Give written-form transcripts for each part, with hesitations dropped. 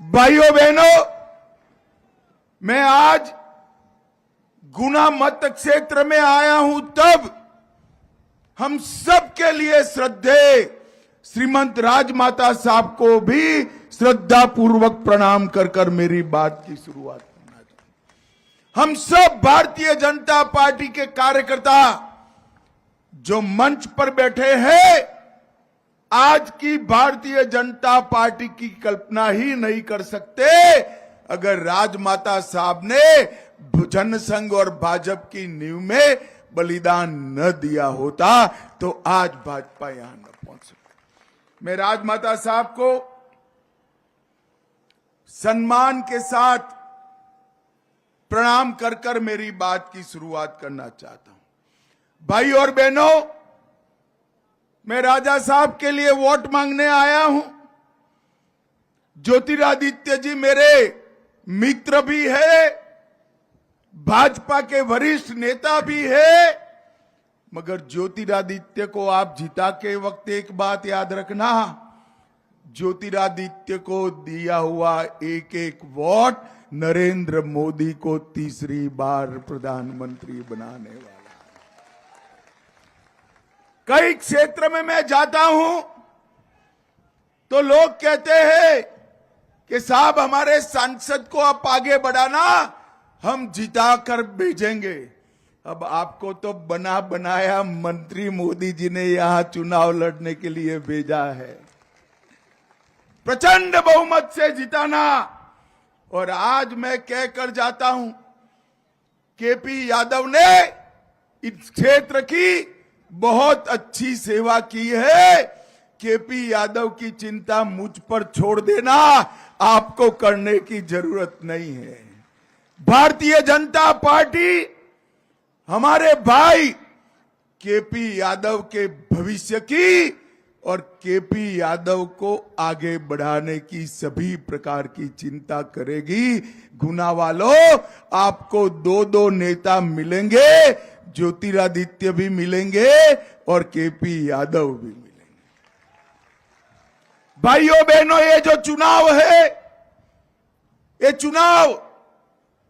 भाइयों बहनों, मैं आज गुना मत क्षेत्र में आया हूं तब हम सब के लिए श्रद्धेय श्रीमंत राजमाता साहब को भी श्रद्धा पूर्वक प्रणाम कर कर मेरी बात की शुरुआत करना चाहूं। हम सब भारतीय जनता पार्टी के कार्यकर्ता जो मंच पर बैठे हैं, आज की भारतीय जनता पार्टी की कल्पना ही नहीं कर सकते अगर राजमाता साहब ने जनसंघ और भाजपा की नींव में बलिदान न दिया होता तो आज भाजपा यहां न पहुंच सकती। मैं राजमाता साहब को सम्मान के साथ प्रणाम कर कर मेरी बात की शुरुआत करना चाहता हूं। भाई और बहनों, मैं राजा साहब के लिए वोट मांगने आया हूं। ज्योतिरादित्य जी मेरे मित्र भी है, भाजपा के वरिष्ठ नेता भी है, मगर ज्योतिरादित्य को आप जिता के वक्त एक बात याद रखना, ज्योतिरादित्य को दिया हुआ एक एक वोट नरेंद्र मोदी को तीसरी बार प्रधानमंत्री बनाने वाला। कई क्षेत्र में मैं जाता हूं तो लोग कहते हैं कि साहब हमारे सांसद को आप आगे बढ़ाना, हम जिता कर भेजेंगे। अब आपको तो बना बनाया मंत्री मोदी जी ने यहां चुनाव लड़ने के लिए भेजा है, प्रचंड बहुमत से जिताना। और आज मैं कहकर जाता हूं, केपी यादव ने इस क्षेत्र की बहुत अच्छी सेवा की है। केपी यादव की चिंता मुझ पर छोड़ देना, आपको करने की जरूरत नहीं है। भारतीय जनता पार्टी हमारे भाई केपी यादव के भविष्य की और केपी यादव को आगे बढ़ाने की सभी प्रकार की चिंता करेगी। गुना वालों, आपको दो दो नेता मिलेंगे, ज्योतिरादित्य भी मिलेंगे और केपी यादव भी मिलेंगे। भाइयों बहनों, ये जो चुनाव है, ये चुनाव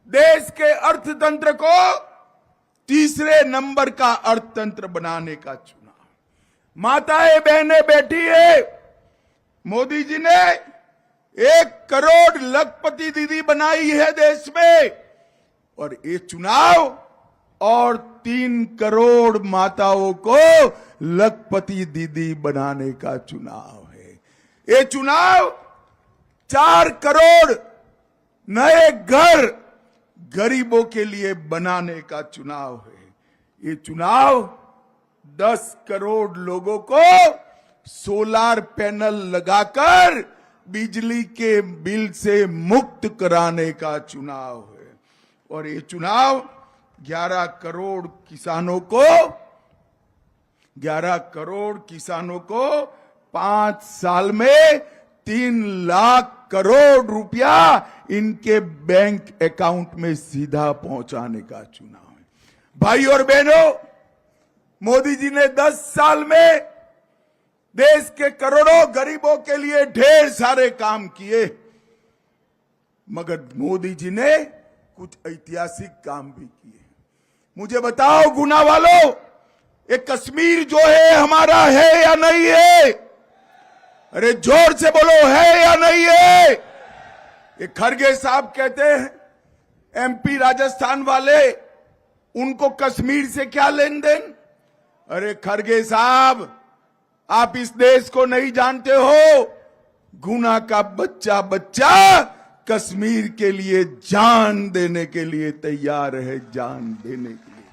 देश के अर्थतंत्र को तीसरे नंबर का अर्थतंत्र बनाने का चुनाव। माताएं बहनें बैठी है, मोदी जी ने 1 करोड़ लखपति दीदी बनाई है देश में, और ये चुनाव और 3 करोड़ माताओं को लखपति दीदी बनाने का चुनाव है। ये चुनाव 4 करोड़ नए घर गरीबों के लिए बनाने का चुनाव है। ये चुनाव 10 करोड़ लोगों को सोलार पैनल लगाकर बिजली के बिल से मुक्त कराने का चुनाव है। और ये चुनाव 11 करोड़ किसानों को 5 साल में 3 लाख करोड़ रुपया इनके बैंक अकाउंट में सीधा पहुंचाने का चुनाव है। भाई और बहनों, मोदी जी ने 10 साल में देश के करोड़ों गरीबों के लिए ढेर सारे काम किए, मगर मोदी जी ने कुछ ऐतिहासिक काम भी किए। मुझे बताओ गुना वालों, ये कश्मीर जो है हमारा है या नहीं है? अरे जोर से बोलो, है या नहीं है? ये खरगे साहब कहते हैं एमपी राजस्थान वाले, उनको कश्मीर से क्या लेन देन? अरे खरगे साहब, आप इस देश को नहीं जानते हो। गुना का बच्चा कश्मीर के लिए जान देने के लिए तैयार है, जान देने के लिए।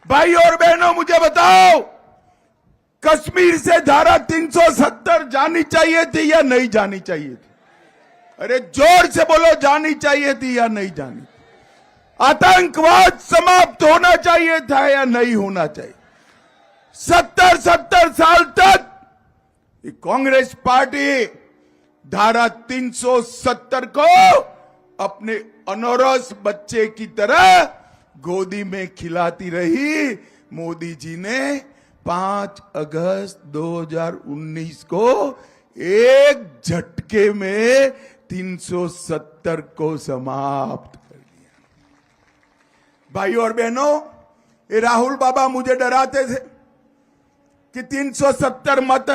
भाई और बहनों, मुझे बताओ, कश्मीर से धारा 370 जानी चाहिए थी या नहीं जानी चाहिए थी? अरे जोर से बोलो, जानी चाहिए थी या नहीं जानी? आतंकवाद समाप्त होना चाहिए था या नहीं होना चाहिए? 70 साल तक कांग्रेस पार्टी धारा 370 को अपने अनौरस बच्चे की तरह गोदी में खिलाती रही। मोदी जी ने 5 अगस्त 2019 को एक झटके में 370 को समाप्त कर दिया। भाइयों और बहनों, ये राहुल बाबा मुझे डराते थे कि 370 मत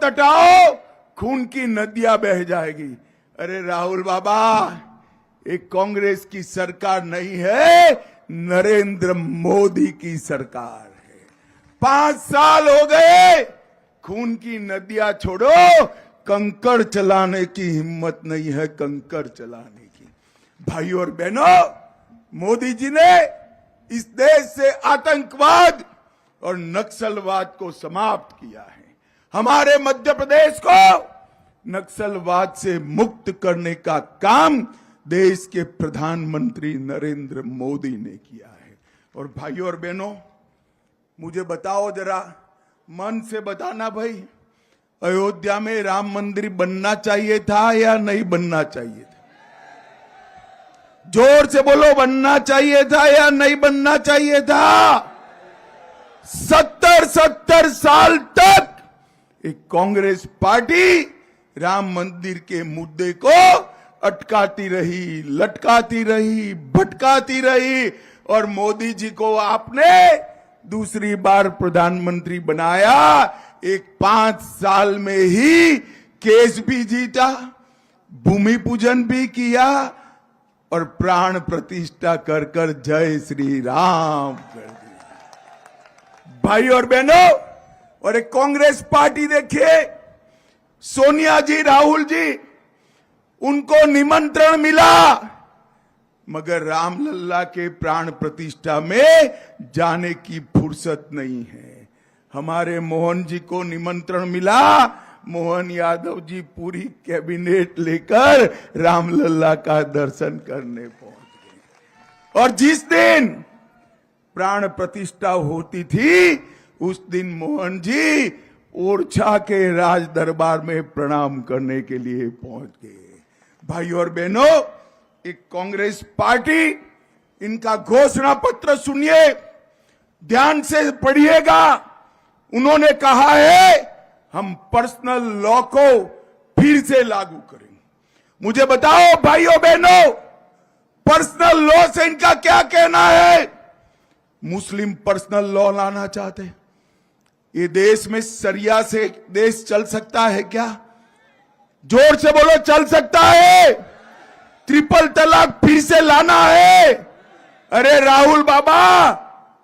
हटाओ, खून की नदियां बह जाएगी। अरे राहुल बाबा, एक कांग्रेस की सरकार नहीं है, नरेंद्र मोदी की सरकार है। 5 साल हो गए, खून की नदियां छोड़ो, कंकड़ चलाने की हिम्मत नहीं है, कंकड़ चलाने की। भाइयों और बहनों, मोदी जी ने इस देश से आतंकवाद और नक्सलवाद को समाप्त किया है। हमारे मध्य प्रदेश को नक्सलवाद से मुक्त करने का काम देश के प्रधानमंत्री नरेंद्र मोदी ने किया है। और भाइयों और बहनों, मुझे बताओ जरा, मन से बताना भाई, अयोध्या में राम मंदिर बनना चाहिए था या नहीं बनना चाहिए था? जोर से बोलो, बनना चाहिए था या नहीं बनना चाहिए था? 70 साल तक एक कांग्रेस पार्टी राम मंदिर के मुद्दे को अटकाती रही, लटकाती रही, भटकाती रही, और मोदी जी को आपने दूसरी बार प्रधानमंत्री बनाया। एक 5 साल में ही केस भी जीता, भूमि पूजन भी किया और प्राण प्रतिष्ठा कर कर जय श्री राम कर दिया। भाई और बहनों, और एक कांग्रेस पार्टी देखिए, सोनिया जी, राहुल जी, उनको निमंत्रण मिला, मगर रामलल्ला के प्राण प्रतिष्ठा में जाने की फुर्सत नहीं है। हमारे मोहन जी को निमंत्रण मिला, मोहन यादव जी पूरी कैबिनेट लेकर रामलल्ला का दर्शन करने पहुंच गए। और जिस दिन प्राण प्रतिष्ठा होती थी, उस दिन मोहन जी ओरछा के राज दरबार में प्रणाम करने के लिए पहुंच गए। भाइयों और बहनों, एक कांग्रेस पार्टी, इनका घोषणा पत्र सुनिए, ध्यान से पढ़िएगा। उन्होंने कहा है हम पर्सनल लॉ को फिर से लागू करेंगे। मुझे बताओ भाइयों बहनों, पर्सनल लॉ से इनका क्या कहना है? मुस्लिम पर्सनल लॉ लाना चाहते हैं। ये देश में सरिया से देश चल सकता है क्या? जोर से बोलो, चल सकता है? ट्रिपल तलाक फिर से लाना है? अरे राहुल बाबा,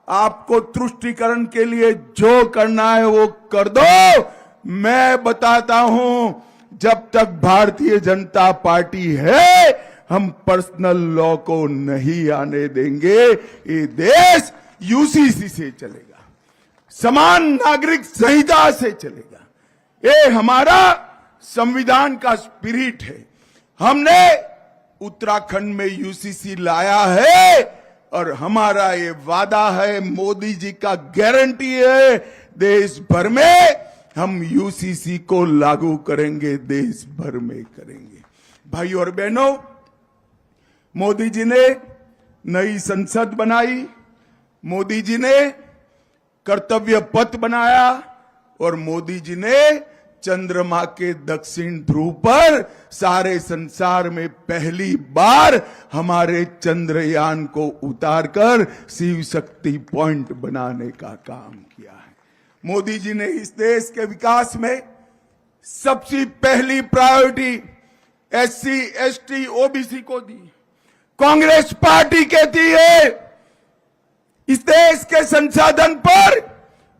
आपको तुष्टीकरण के लिए जो करना है वो कर दो। मैं बताता हूं, जब तक भारतीय जनता पार्टी है, हम पर्सनल लॉ को नहीं आने देंगे। ये देश यूसीसी से चलेगा, समान नागरिक संहिता से चलेगा। ये हमारा संविधान का स्पिरिट है। हमने उत्तराखंड में यूसीसी लाया है और हमारा ये वादा है, मोदी जी का गारंटी है, देश भर में हम यूसीसी को लागू करेंगे, देश भर में करेंगे। भाइयों और बहनों, मोदी जी ने नई संसद बनाई, मोदी जी ने कर्तव्य पथ बनाया और मोदी जी ने चंद्रमा के दक्षिण ध्रुव पर सारे संसार में पहली बार हमारे चंद्रयान को उतारकर शिव शक्ति पॉइंट बनाने का काम किया है। मोदी जी ने इस देश के विकास में सबसे पहली प्रायोरिटी एससी, एसटी, ओबीसी को दी। कांग्रेस पार्टी कहती है इस देश के संसाधन पर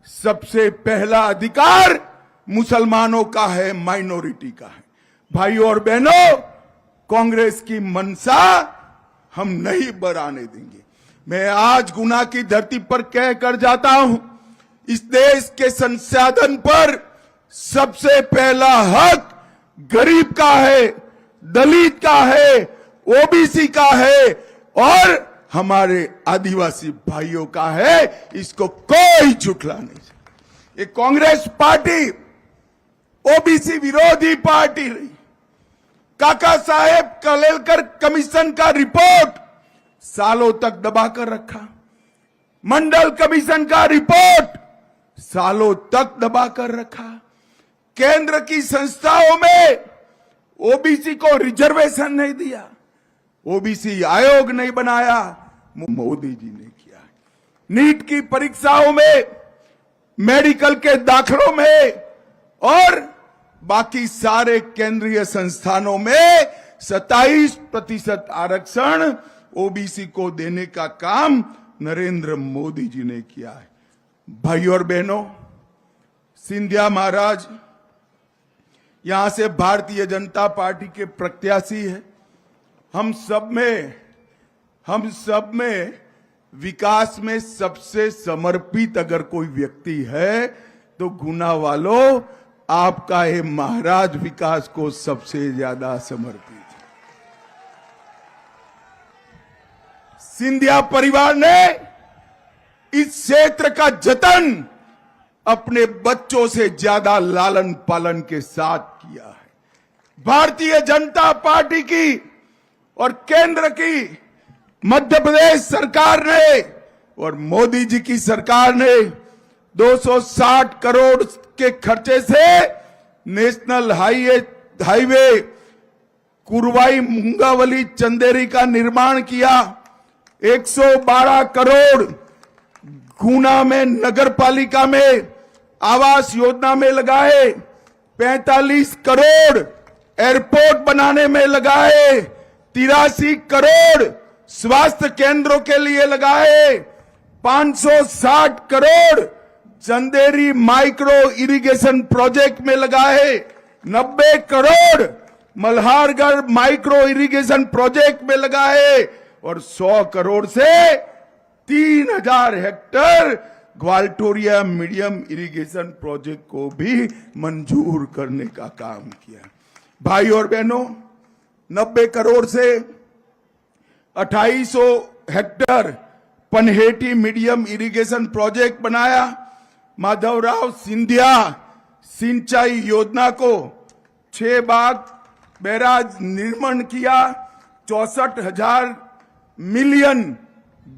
सबसे पहला अधिकार मुसलमानों का है, माइनॉरिटी का है। भाइयों और बहनों, कांग्रेस की मंशा हम नहीं बढ़ाने देंगे। मैं आज गुना की धरती पर कह कर जाता हूं, इस देश के संसाधन पर सबसे पहला हक गरीब का है, दलित का है, ओबीसी का है और हमारे आदिवासी भाइयों का है। इसको कोई झुठला नहीं सकता। ये कांग्रेस पार्टी ओबीसी विरोधी पार्टी रही। काका साहेब कलेलकर कमीशन का रिपोर्ट सालों तक दबाकर रखा, मंडल कमीशन का रिपोर्ट सालों तक दबाकर रखा, केंद्र की संस्थाओं में ओबीसी को रिजर्वेशन नहीं दिया, ओबीसी आयोग नहीं बनाया, मोदी जी ने किया। नीट की परीक्षाओं में, मेडिकल के दाखलों में और बाकी सारे केंद्रीय संस्थानों में 27% आरक्षण ओबीसी को देने का काम नरेंद्र मोदी जी ने किया है। भाई और बहनों, सिंधिया महाराज यहां से भारतीय जनता पार्टी के प्रत्याशी है। हम सब में विकास में सबसे समर्पित अगर कोई व्यक्ति है तो गुना वालों, आपका ये महाराज विकास को सबसे ज्यादा समर्पित है। सिंधिया परिवार ने इस क्षेत्र का जतन अपने बच्चों से ज्यादा लालन पालन के साथ किया है। भारतीय जनता पार्टी की और केंद्र की, मध्य प्रदेश सरकार ने और मोदी जी की सरकार ने 260 करोड़ के खर्चे से नेशनल हाईवे कुरवाई मुंगावली चंदेरी का निर्माण किया। 112 करोड़ गुना में नगर पालिका में आवास योजना में लगाए, 45 करोड़ एयरपोर्ट बनाने में लगाए, 83 करोड़ स्वास्थ्य केंद्रों के लिए लगाए, 560 crore Chanderi micro irrigation project में लगाए, 90 crore Malhargarh micro irrigation project में लगाए और 100 करोड़ से 3000 हेक्टेयर ग्वालटोरिया मीडियम इरिगेशन प्रोजेक्ट को भी मंजूर करने का काम किया। भाई और बहनों, 90 करोड़ से 2800 hectare Panheti medium irrigation project बनाया। माधवराव सिंधिया सिंचाई योजना को 6 बाग बैराज निर्माण किया, 64,000 मिलियन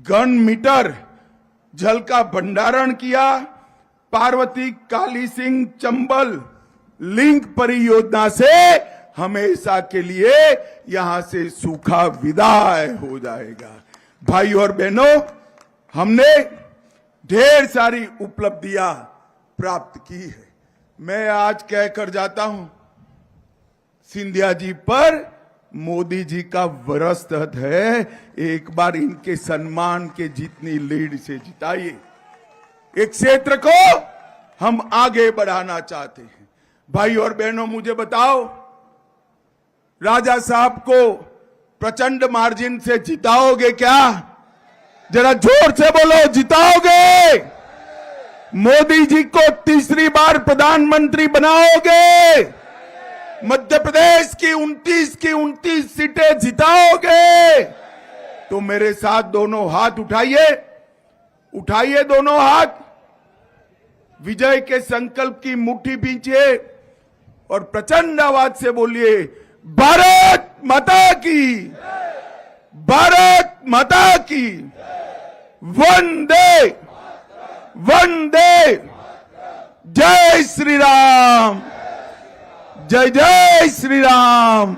घन मीटर जल का भंडारण किया। पार्वती काली सिंह चंबल लिंक परियोजना से हमेशा के लिए यहां से सूखा विदाई हो जाएगा। भाई और बहनों, हमने ढेर सारी उपलब्धियां प्राप्त की है। मैं आज कहकर जाता हूं, सिंधिया जी पर मोदी जी का वरसत है, एक बार इनके सम्मान के जितनी लीड से जिताइए। एक क्षेत्र को हम आगे बढ़ाना चाहते हैं। भाई और बहनों, मुझे बताओ, राजा साहब को प्रचंड मार्जिन से जिताओगे क्या? जरा जोर से बोलो, जिताओगे? मोदी जी को तीसरी बार प्रधानमंत्री बनाओगे? मध्य प्रदेश की 29 सीटें जिताओगे? तो मेरे साथ दोनों हाथ उठाइए, उठाइए दोनों हाथ, विजय के संकल्प की मुट्ठी बींचिए और प्रचंड आवाज से बोलिए, भारत माता की, भारत माता की, वंदे वंदे, जय श्री राम, जय जय श्री राम।